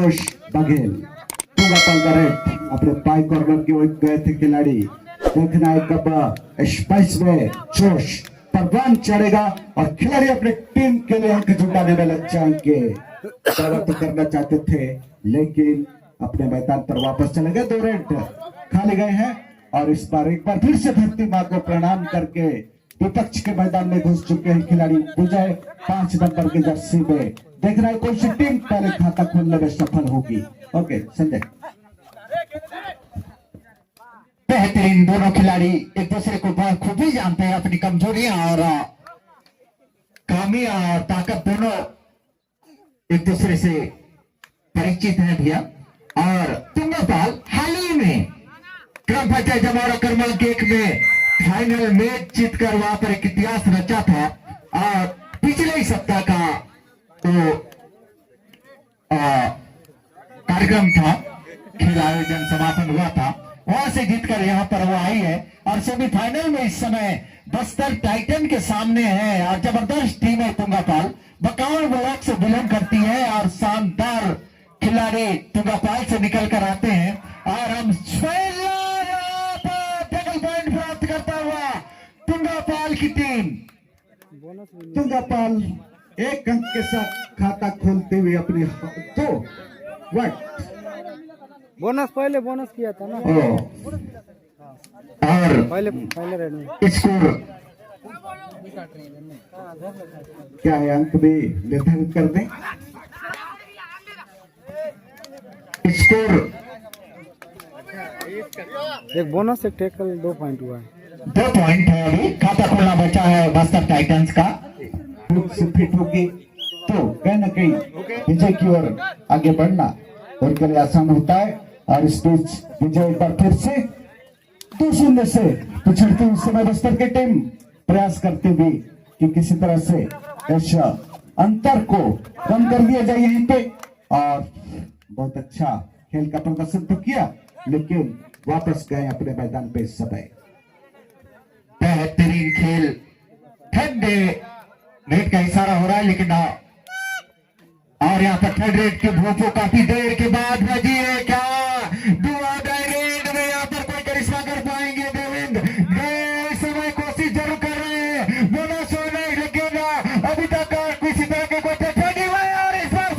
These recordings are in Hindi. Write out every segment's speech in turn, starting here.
जोश बघेल तुंगापाल का रेड अपने पाई कॉर्नर की ओर गए थे खिलाड़ी। देखना है कब स्पाइस में जोश परवान चढ़ेगा और खिलाड़ी अपने टीम के लिए अंक जुटाने में लग जाएंगे। दावा तो करना चाहते थे लेकिन अपने मैदान पर वापस चले गए। 2 रेड खाली गए हैं और इस बार एक बार फिर से धरती मां को प्रणाम करके विपक्ष के मैदान में घुस चुके हैं खिलाड़ी। विजय 5 नंबर की जर्सी में। देखना है कौन सी टीम पहले खाता खोलने में सफल होगी। ओके संजय। बेहतरीन दोनों खिलाड़ी एक दूसरे को खूबी जानते हैं, अपनी कमजोरियां और खामियां और ताकत दोनों एक दूसरे से परिचित हैं भैया। और तुंगापाल हाल ही में ग्राम पंचायत जमारा क्रमांक 1 में फाइनल मैच जीतकर वहां पर एक इतिहास रचा था। और पिछले ही सप्ताह का तो कार्यक्रम था, खेल आयोजन समापन हुआ था, वहां से जीतकर यहाँ पर वो आई है और सेमीफाइनल में इस समय बस्तर टाइटन के सामने है। और जबरदस्त टीम है तुंगापाल, बकावर ब्लॉक से बिलोंग करती है और शानदार खिलाड़ी तुंगापाल से निकल कर आते हैं। और हम डबल पॉइंट प्राप्त करता हुआ तुंगापाल की टीम। तुंगापाल 1 अंक के साथ खाता खोलते हुए अपने 2 बोनस पहले बोनस किया था ना। और पहले रेड में स्कोर क्या है अंक भी निर्धारित कर दें। स्कोर एक बोनस एक टैकल 2 पॉइंट हुआ है। 2 पॉइंट है। अभी खाता खोलना बचा है बस्तर टाइटंस का। से फिट होगी तो कहीं ना कहीं विजय की ओर आगे बढ़ना उनके लिए आसान होता है। और इस बीच विजय एक बार फिर से 2-0 से पिछड़ती उस समय बस्तर की टीम प्रयास करती हुई कि किसी तरह से इस अंतर को कम कर दिया जाए यहीं पे। और बहुत अच्छा खेल का प्रदर्शन तो किया लेकिन वापस गए अपने मैदान पे इस समय। बेहतरीन खेल, ठंडे नेट का इशारा हो रहा है लेकिन और यहाँ पर थर्ड रेड के भूखों काफी देर के बाद बजी है। क्या दुआ रेड में यहाँ पर कोई करिश्मा कर पाएंगे देवेंद्र? इस समय कोशिश जरूर कर रहे हैं, बोनस हो नहीं लेकिन अभी तक किसी तरह के कोई नहीं हुआ है। और इस बार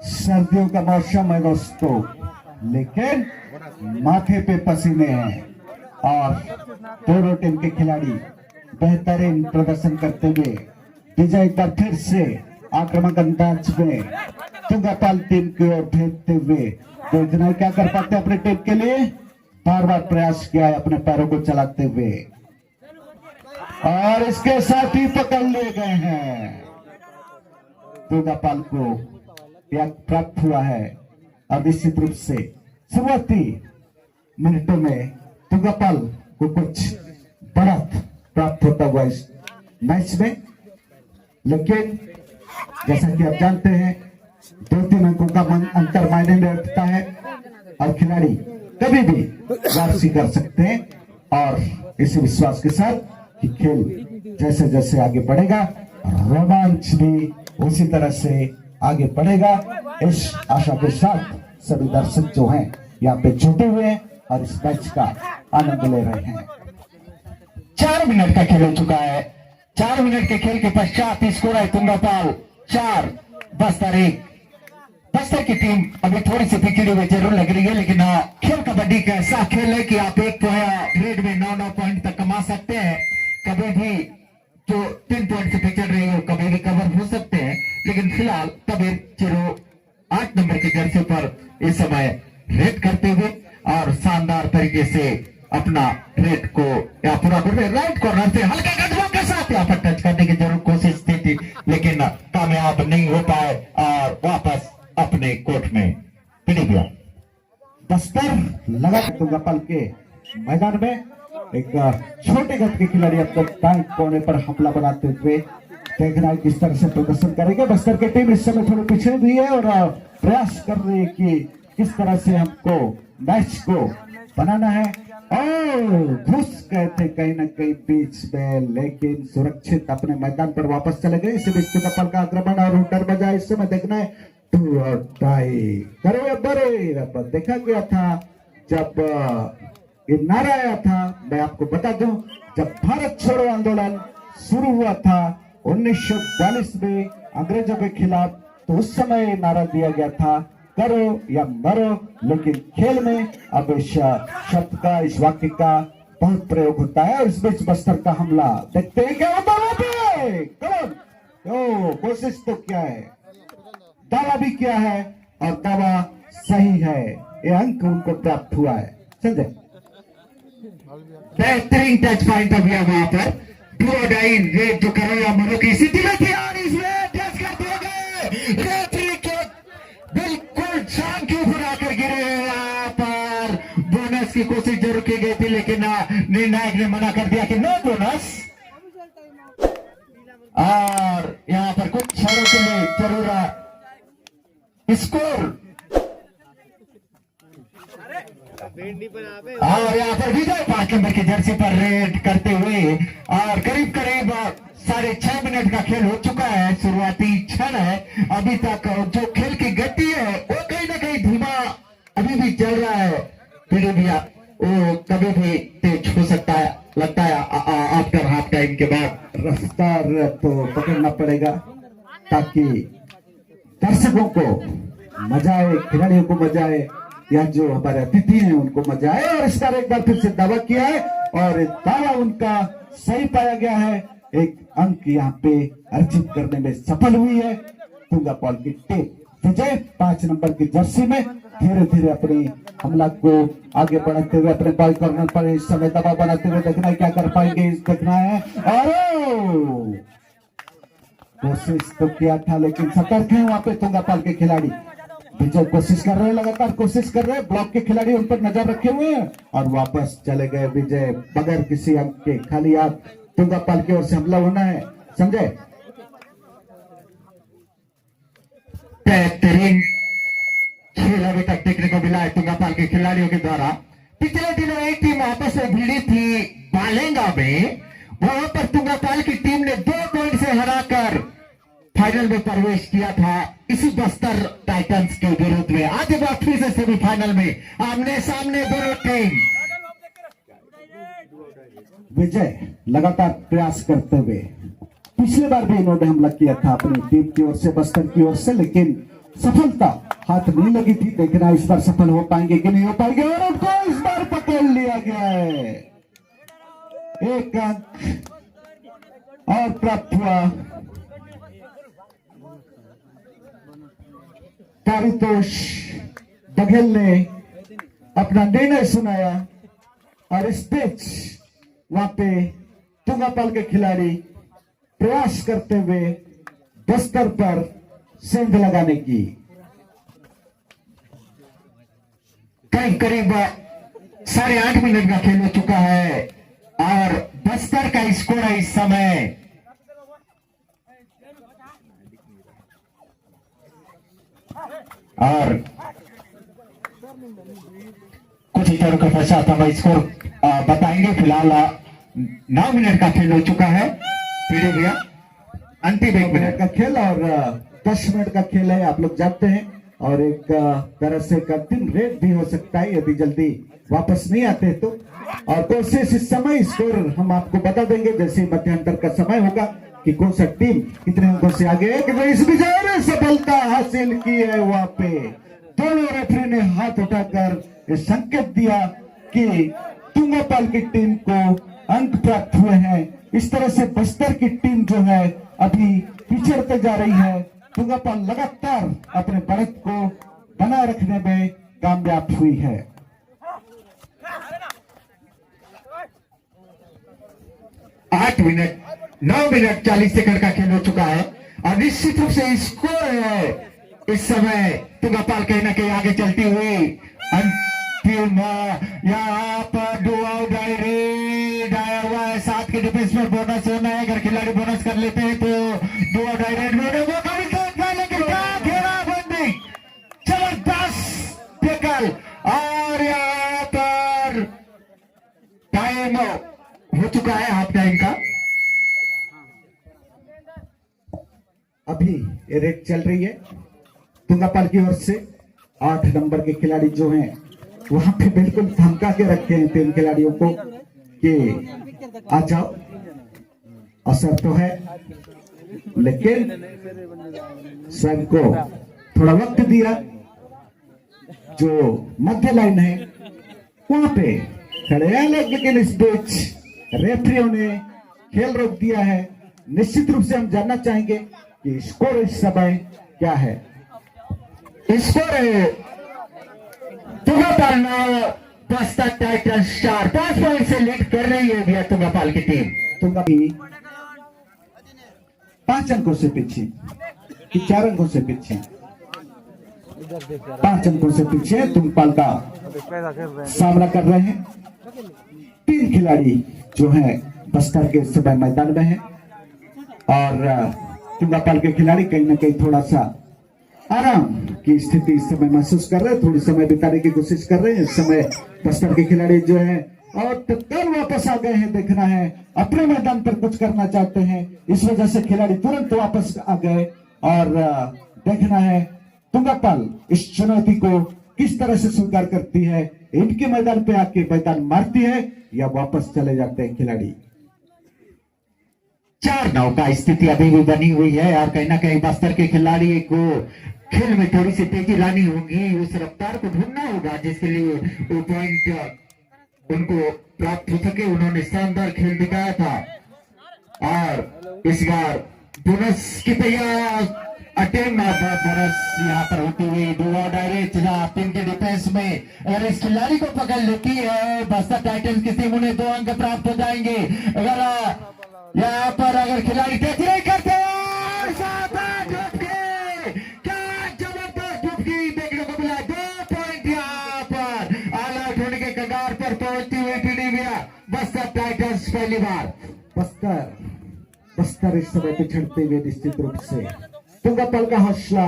सर्दियों का मौसम है दोस्तों लेकिन माथे पे पसीने हैं और दोनों टीम के खिलाड़ी बेहतरीन प्रदर्शन करते हुए विजय एक बार फिर से आक्रामक अंदाज में तुंगापाल टीम की ओर भेजते हुए देखना क्या कर पाते अपने टीम के लिए। बार बार प्रयास किया है अपने पैरों को चलाते हुए और इसके साथ ही पकड़ लिए गए हैं। तुंगापाल को यह प्राप्त हुआ है और निश्चित रूप से शुरुआती मिनटों में तुंगापाल को कुछ बढ़त प्राप्त होता हुआ इस मैच में। लेकिन जैसा कि आप जानते हैं 2-3 अंकों का अंतर मायने में रखता है और खिलाड़ी कभी भी वापसी कर सकते हैं। और इसी विश्वास के साथ कि खेल जैसे जैसे आगे बढ़ेगा रोमांच भी उसी तरह से आगे बढ़ेगा, इस आशा के साथ सभी दर्शक जो हैं यहाँ पे जुटे हुए हैं और इस मैच का आनंद ले रहे हैं। 4 मिनट का खेल हो चुका है। 4 मिनट के खेल के पश्चात स्कोर है तुंगापाल 4 बस्तर 1। बस्तर की टीम अभी थोड़ी सी पिछड़ी हुई जरूर लग रही है लेकिन खेल कबड्डी का ऐसा खेल है कि आप एक रेड में 9-9 पॉइंट तक कमा सकते हैं। कभी भी जो 3 पॉइंट से पिछड़ रही हो कभी भी कवर हो सकते हैं। लेकिन फिलहाल कबीर चिरो 8 नंबर के जर्सी पर इस समय रेड करते हुए और शानदार तरीके से अपना रेड को या पूरा कर रहे। राइट कॉर्नर से हल्के कदमों के साथ यहाँ पर टच करने की जरूर कोशिश थी लेकिन कामयाब नहीं हो पाए और वापस अपने कोर्ट में पिट गया। बस्तर लगा तुंगापाल के मैदान में एक छोटे गट के खिलाड़ी अपने दाएं कोने पर हमला बनाते हुए देखना है किस तरह से प्रदर्शन करेंगे। बस्तर की टीम इस समय थोड़ी पीछे भी है और प्रयास कर रही है कि किस तरह से हमको मैच को बनाना है। और घुस गए थे कहीं ना कहीं बीच में, लेकिन सुरक्षित अपने मैदान पर वापस चले गए। इसी बीच तुंगापाल का आक्रमण और हुटर बजा, इस समय देखना है टू और टाई करो या बरे। देखा गया था जब ये नारा आया था, मैं आपको बता दूं, जब भारत छोड़ो आंदोलन शुरू हुआ था 1942 में अंग्रेजों के खिलाफ, तो उस समय नारा दिया गया था करो या मरो। लेकिन खेल में अब इस शब्द का, इस वाक्य का बहुत प्रयोग होता है। और इस बीच बस्तर का हमला देखते हैं क्या होता है। कौन कोशिश तो क्या है, दावा भी किया है और दावा सही है। ये अंक उनको प्राप्त हुआ है। समझे, बेहतरीन टच पॉइंट अभी वहां पर डूडाइन रेड जो करो या मरो की स्थिति में थी और इसमें टच करते हो गए। रेफरी के बिल्कुल शान के ऊपर आकर गिरे। यहाँ पर बोनस की कोशिश जरूर की गई थी, लेकिन निर्णायक ने मना कर दिया कि नो बोनस। और यहाँ पर कुछ क्षणों के लिए जरूर स्कोर, और यहाँ पर विजय 5 नंबर की जर्सी पर रेड करते हुए, और करीब करीब 6.5 मिनट का खेल हो चुका है। शुरुआती क्षण है अभी तक। जो खेल की गति है वो कहीं ना कहीं धीमा अभी भी चल रहा है। फिर भी वो कभी भी तेज हो सकता है, लगता है आफ्टर हाफ टाइम के बाद। रफ्तार तो पकड़ना पड़ेगा ताकि दर्शकों को मजा आए, खिलाड़ियों को मजा आए, या जो हमारे अतिथि हैं उनको मजा आए। और इस बार एक बार फिर से दावा किया है और दावा उनका सही पाया गया है। एक अंक यहाँ पे अर्जित करने में सफल हुई है तुंगापाल की टीम। विजय 5 नंबर की जर्सी में धीरे धीरे अपनी हमला को आगे बढ़ाते हुए अपने बॉल कॉर्नर पर इस समय दबाव बनाते हुए देखना है क्या कर पाएंगे, देखना है। और कोशिश तो किया था लेकिन सतर्क है वहां पे तुंगापाल के खिलाड़ी। विजय कोशिश कर रहे हैं, लगातार कोशिश कर रहे हैं, ब्लॉक के खिलाड़ी उन पर नजर रखे हुए हैं और वापस चले गए विजय बगैर किसी अंक के। खाली हाथ तुंगापाल की ओर से हमला होना है। समझे, बेहतरीन खेल अभी तक देखने को मिला है तुंगापाल के खिलाड़ियों के द्वारा। पिछले दिनों एक टीम आपस में भिड़ी थी बालेंगा में, वहां पर तुंगापाल की टीम ने 2 पॉइंट से हराकर फाइनल में प्रवेश किया था इसी बस्तर टाइटंस के विरुद्ध में। आज बार फिर से सेमीफाइनल में आमने सामने दोनों टीम। विजय लगातार प्रयास करते हुए, पिछली बार भी इन्होंने हमला किया था अपनी टीम की ओर से, बस्तर की ओर से, लेकिन सफलता हाथ नहीं लगी थी। देखना इस बार सफल हो पाएंगे कि नहीं हो पाएंगे। और उनको इस बार पकड़ लिया गया है, एक अंक और प्राप्त हुआ। पारितोष बघेल ने अपना निर्णय सुनाया और इस बीच वहां पे तुंगापाल के खिलाड़ी प्रयास करते हुए बस्तर पर सेंध लगाने की। करीब करीब 8.5 मिनट का खेल हो चुका है और बस्तर का स्कोर है इस समय और कुछ ही देर के पश्चात हम स्कोर बताएंगे। फिलहाल 9 मिनट का खेल हो चुका है। पीढ़ी भैया अंतिम 1 मिनट का खेल और 10 मिनट का खेल है, आप लोग जानते हैं। और एक तरह से अंतिम रेड भी हो सकता है यदि जल्दी वापस नहीं आते तो। और कोशिश इस समय स्कोर हम आपको बता देंगे जैसे मध्यांतर का समय होगा कि कौन सा टीम कितने अंकों से आगे है। कि इस विजय ने सफलता हासिल की है। वहां पे दोनों रेफरी ने हाथ उठाकर ये संकेत दिया कि तुंगापाल की टीम को अंक प्राप्त हुए हैं। इस तरह से बस्तर की टीम जो है अभी पिछड़ते जा रही है। तुंगापाल लगातार अपने बढ़त को बनाए रखने में कामयाब हुई है। आठ मिनट 9 मिनट 40 सेकंड का खेल हो चुका है और निश्चित रूप से स्कोर है इस समय तुंगापाल कहीं ना कहीं आगे चलती हुई। अंतिम यहाँ पर डुआउट आया हुआ है। 7 के डिफेंस में बोनस होना है। अगर खिलाड़ी बोनस कर लेते हैं तो डुआउट मौका मिलता है। लेकिन क्या घेराबंदी, जबरदस्त टैकल और यहाँ पर और टाइम हो चुका है हाफ टाइम का। अभी ये रेड चल रही है तुंगापाल की ओर से। 8 नंबर के खिलाड़ी जो हैं वहां पे बिल्कुल धमका के रखे हैं 3 खिलाड़ियों को कि आ जाओ। असर तो है, लेकिन स्वयं को थोड़ा वक्त दिया। जो मध्य लाइन है वहां पे खड़े हैं लोग, लेकिन इस बीच रेफरियों ने खेल रोक दिया है। निश्चित रूप से हम जानना चाहेंगे कि स्कोर इस समय क्या है। स्कोर है तुंगापाल 9, बस्तर टाइटंस 4। 5 पॉइंट से लीड कर रही है भैया तुंगापाल की टीम। तुंगा 5 अंकों से पीछे कि 4 अंकों से पीछे? 5 अंकों से पीछे तुंगापाल का सामना कर रहे हैं। 3 खिलाड़ी जो हैं बस्तर के इस समय मैदान में हैं और तुंगापाल के खिलाड़ी कहीं ना कहीं थोड़ा सा आराम की स्थिति इस समय महसूस कर रहे हैं, थोड़ी समय बिताने की कोशिश कर रहे हैं। इस समय बस्तर के खिलाड़ी जो हैं और तत्काल वापस आ गए हैं। देखना है अपने मैदान पर कुछ करना चाहते हैं, इस वजह से खिलाड़ी तुरंत वापस आ गए और देखना है तुंगापाल इस चुनौती को किस तरह से स्वीकार करती है। इनके मैदान पे आके मैदान मारती है या वापस चले जाते हैं खिलाड़ी। 4-9 का स्थिति अभी भी बनी हुई है और कहीं ना कहीं बस्तर के खिलाड़ी को खेल में थोड़ी सी तेजी लानी होगी, उस रफ्तार को ढूंढना होगा जिसके लिए वो पॉइंट उनको प्राप्त हो सके। उन्होंने शानदार खेल दिखाया था और इस बार बोनस की तैयार अटेम्प्ट बोनस यहाँ पर होती हुई 2 डायरेक्ट टीम के डिफेंस में अगर इस खिलाड़ी को पकड़ लेती है बस्तर टाइटंस की टीम, उन्हें 2 अंक प्राप्त हो जाएंगे। अगर यहाँ पर अगर खिलाड़ी टच नहीं करते क्या जबरदस्त डुबकी देखने को मिला। 2 पॉइंट यहाँ पर ऑल आउट होने के कगार पर पहुंचती हुई पीडीविया बस्तर टाइटंस पहली बार। बस्तर इस समय पिछड़ते हुए निश्चित रूप से तुंगापाल का हौसला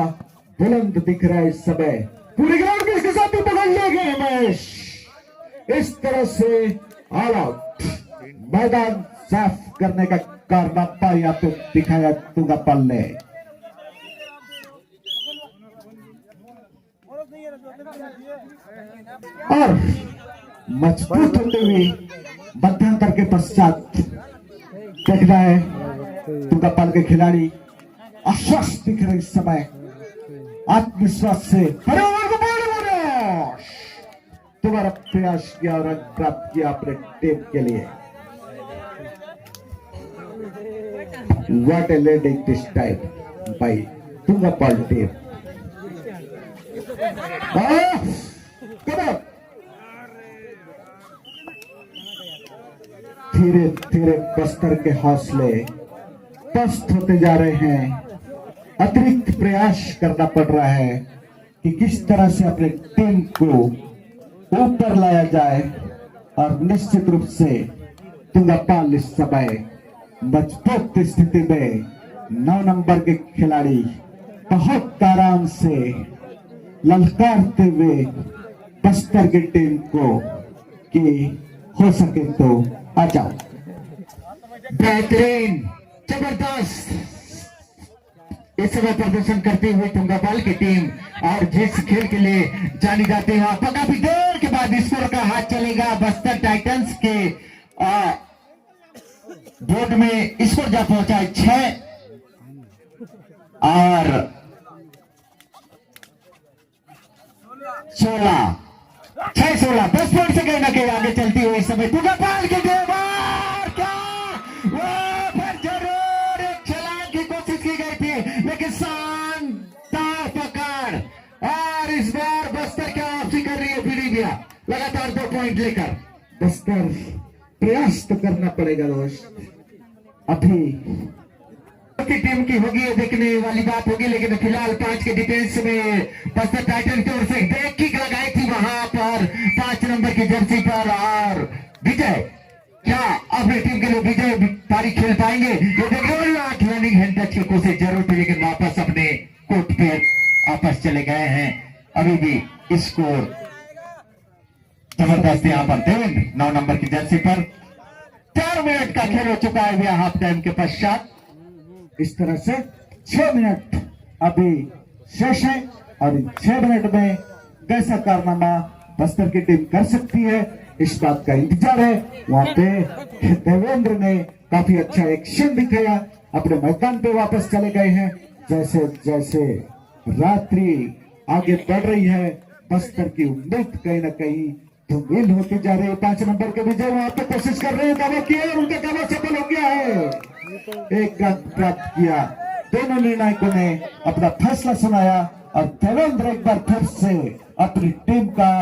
बुलंद दिख रहा है इस समय। पूरे ग्राउंड के इसके साथ ही पकड़ ले गए मैच। इस तरह से ऑल आउट मैदान साफ करने का कारनामा यहाँ पे दिखाया तुंगापाल ने। और मजबूत होते हुए मध्यांतर के पश्चात देखना है तुंगापाल के खिलाड़ी आश्वस्त दिख रहे इस समय, आत्मविश्वास से तुम्हारा प्रयास किया और अंक प्राप्त किया अपने टीम के लिए। What a leading this time by Tungapal team. धीरे धीरे बस्तर के हौसले पस्त होते जा रहे हैं। अतिरिक्त प्रयास करना पड़ रहा है कि किस तरह से अपने टीम को ऊपर लाया जाए और निश्चित रूप से तुंगापाल इस समय मजबूत स्थिति में 9 नंबर के खिलाड़ी बहुत आराम से ललकारते हुए बस्तर की टीम को कि हो सके तो आ जाओ। बेहतरीन जबरदस्त इस समय प्रदर्शन करती हुई तुंगापाल की टीम और जिस खेल के लिए जानी जाती है वहां काफी देर के बाद स्कोर का हाथ चलेगा बस्तर टाइटंस के बोर्ड में। स्कोर जा पहुंचा है 6 और 16 6-16 10 पॉइंट से कहीं ना कहीं आगे चलती हुई इस समय तुंगापाल की टीम फिर जरूर एक छलांग की कोशिश की गई थी लेकिन शानदार पकड़ और इस बार बस्तर क्या वापसी कर रही है पीडीविया लगातार 2 पॉइंट लेकर। बस्तर प्रयास तो करना पड़ेगा दोस्त, अभी की टीम की होगी ये देखने वाली बात होगी, लेकिन फिलहाल 5 के डिफेंस में बस्तर टाइटन की ओर से बैक किक लगाई थी वहां पर 5 नंबर की जर्सी पर और विजय क्या अपनी टीम के लिए विजय पारी खेल पाएंगे ये देखिए। रनिंग हैंड टच की कोशिश जरूर थी लेकिन वापस अपने कोर्ट पे वापस चले गए हैं। अभी भी स्कोर जबरदस्त यहाँ पर देवेंद्र 9 नंबर की जर्सी पर। 4 मिनट का खेल हो चुका है भैया हाफ टाइम के पश्चात। इस तरह से 6 मिनट अभी शेष है और इन 6 मिनट में कैसा कारनामा बस्तर की टीम कर सकती है, इस बात का इंतजार है। वहां पे देवेंद्र ने काफी अच्छा एक्शन दिखाया, अपने मैदान पे वापस चले गए हैं। जैसे जैसे रात्रि आगे बढ़ रही है, बस्तर की उम्मीद कहीं ना कहीं धूमिल होती जा रही है। 5 नंबर के विजय वहां पे कोशिश कर रहे हैं, दावा किया और उनका दावा सफल हो गया है। एक रन प्राप्त किया। दोनों निर्णायकों ने अपना फैसला सुनाया और देवेंद्र एक बार फिर से अपनी टीम का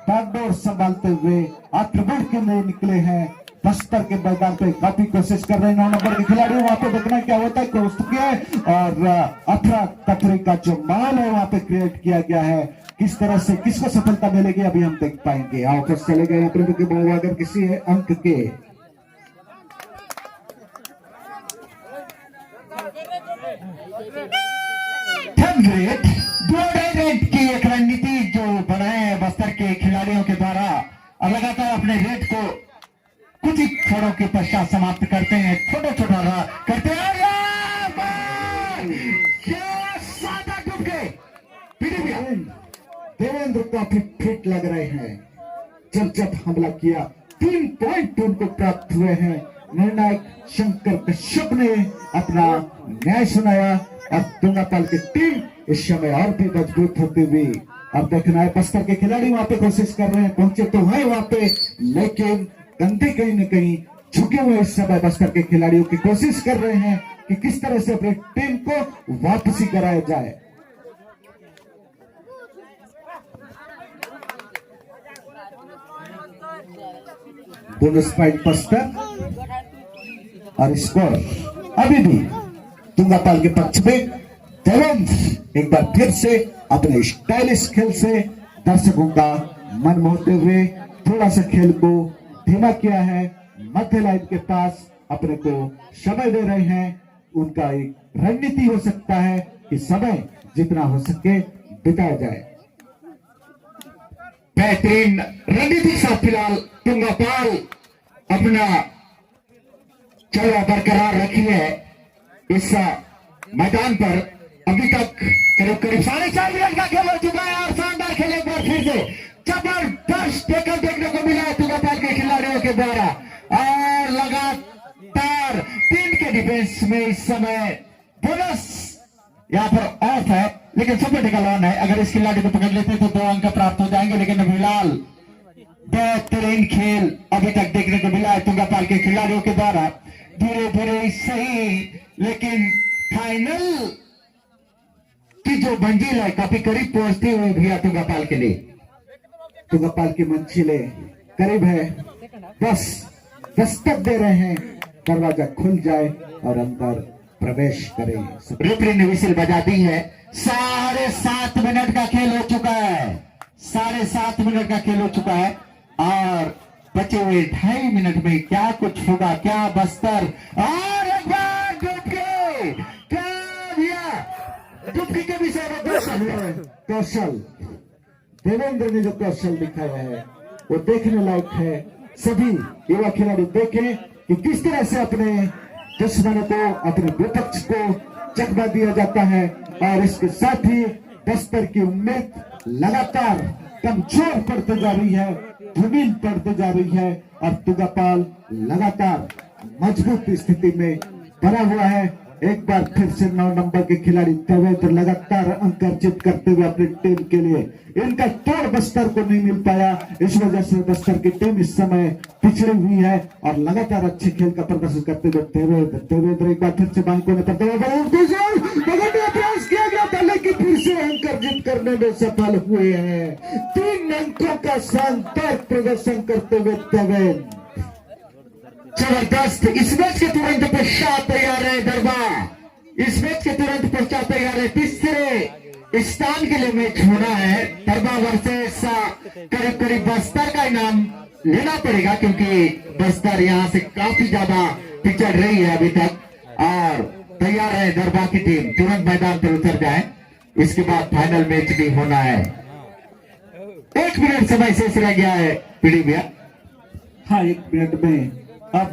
बागडोर संभालते हुए आक्रमण के लिए निकले हैं। बस्तर के मैदान पे काफी कोशिश कर रहे हैं 9 नंबर के खिलाड़ी। वहां पे देखना क्या होता है, क्रॉस किया है और अफरा तफरी का जो माहौल है वहां पे क्रिएट किया गया है। किस तरह से किसको सफलता मिलेगी अभी हम देख पाएंगे। ऑफिस चले गए अपने अगर किसी है अंक के। रेट की एक रणनीति जो बनाए हैं बस्तर के खिलाड़ियों के द्वारा और लगातार अपने रेट को कुछ ही क्षणों के पश्चात समाप्त करते हैं। छोटा छोटा करते हैं। देवेंद्र काफी फिट लग रहे हैं। जब जब हमला किया 3 पॉइंट उनको प्राप्त हुए हैं। निर्णायक शंकर कश्यप ने अपना न्याय सुनाया और तुंगापाल की टीम इस समय और भी मजबूत होती हुई अब देखना है। बस्तर के खिलाड़ी वहां पे कोशिश कर रहे हैं, पहुंचे तो है वहां पे, लेकिन कंधे कहीं न कहीं झुके हुए इस समय बस्तर के खिलाड़ियों की कोशिश कर रहे हैं कि किस तरह से अपनी टीम को वापसी कराया जाए। बोनस पॉइंट बस्तर और स्कोर अभी भी तुंगापाल के पक्ष में। देवेंद्र एक बार फिर से अपने स्टाइलिश खेल से दर्शकों का मन मोहते हुए थोड़ा सा खेल को धीमा किया है। मध्य लाइन के पास अपने को समय दे रहे हैं। उनका एक रणनीति हो सकता है कि समय जितना हो सके बिताया जाए। बेहतरीन रणनीति साथ फिलहाल तुंगापाल अपना चलवा बरकरार रखी है इस मैदान पर। अभी तक करीब करीब 4.5 मिनट का खेल हो चुका है और शानदार खेल एक बार फिर से जबरदस्त टेकल देखने को मिला है तुंगापाल के खिलाड़ियों के द्वारा और लगातार टीम के डिफेंस में इस समय बोनस यहाँ पर ऑफ है लेकिन सुपर टेकल ऑन है। अगर इस खिलाड़ी को पकड़ लेते तो 2 अंक प्राप्त हो जाएंगे, लेकिन फिलहाल बेहतरीन खेल अभी तक देखने को मिला है तुंगापाल के खिलाड़ियों के द्वारा। धीरे धीरे सही लेकिन फाइनल की जो मंजिल है काफी करीब पहुंचती हुई भैया तुंगापाल के लिए। तुंगापाल की मंजिलें करीब है, बस दस्तक दे रहे हैं, दरवाजा खुल जाए और अंदर प्रवेश करें। रेफरी ने विसिल बजा दी है। 7.5 मिनट का खेल हो चुका है। 7.5 मिनट का खेल हो चुका है और बचे हुए 2.5 मिनट में क्या कुछ होगा, क्या बस्तर और एक बार डुबकी, क्या भैया डुबकी के विषय में कौशल देवेंद्र ने जो कौशल दिखाया है वो देखने लायक है। सभी युवा खिलाड़ी देखें कि किस तरह से अपने दुश्मनों को, अपने विपक्ष को चकमा दिया जाता है और इसके साथ ही बस्तर की उम्मीद लगातार कमजोर पड़ती जा रही है, धूमिल पड़ती जा रही है और तुंगापाल लगातार मजबूत स्थिति में बना हुआ है। एक बार फिर से 9 नंबर के खिलाड़ी देवेंद्र लगातार अंक अर्जित करते हुए अपनी टीम के लिए, इनका तोड़ बस्तर को नहीं मिल पाया, इस वजह से बस्तर की टीम इस समय पिछड़ी हुई है और लगातार अच्छे खेल का प्रदर्शन करते हुए देवेंद्र एक बार फिर से बैंकों ने प्रयास किया गया था लेकिन फिर से अंक अर्जित करने में सफल हुए हैं। 3 अंकों का शानदार प्रदर्शन करते हुए देवेंद्र जबरदस्त। इस मैच के तुरंत पश्चात तैयार है दरबा, इस मैच के तुरंत पश्चात तैयार है तीसरे स्थान के लिए मैच होना है। दरबा वर्सेस करीब करीब बस्तर का इनाम लेना पड़ेगा क्योंकि बस्तर यहां से काफी ज्यादा पिछड़ रही है अभी तक और तैयार है दरबा की टीम तुरंत मैदान पर उतर जाए। इसके बाद फाइनल मैच भी होना है। 1 मिनट समय शेष रह गया है पीडी भैया। हाँ, 1 मिनट में अब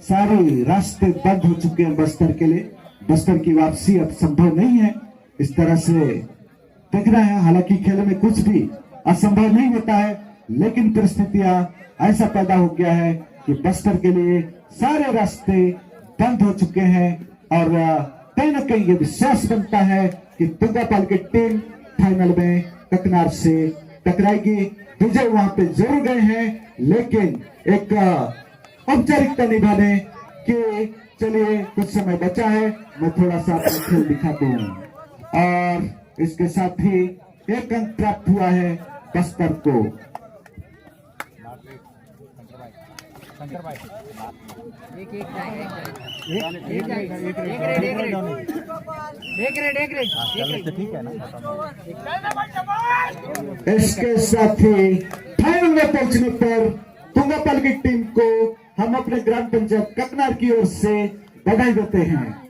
सारे रास्ते बंद हो चुके हैं बस्तर के लिए। बस्तर की वापसी अब संभव नहीं है। इस तरह से देख रहे हैं, हालांकि खेल में कुछ भी असंभव नहीं होता है, लेकिन परिस्थितियां ऐसा पैदा हो गया है कि बस्तर के लिए सारे रास्ते बंद हो चुके हैं और कहीं ना कहीं ये विश्वास बनता है कि तुंगापाल की टीम फाइनल में ककनार से टकराएगी। विजय वहां पे जरूर गए हैं, लेकिन एक औपचारिकता निभाने के चलिए कुछ समय बचा है, मैं थोड़ा सा अपना खेल दिखा दूं। और इसके साथ ही 1 अंक प्राप्त हुआ है बस्तर को। इसके साथ ही फाइनल में पहुंचने पर तुंगापाल की टीम को हम अपने ग्राम पंचायत ककनार की ओर से बधाई देते हैं।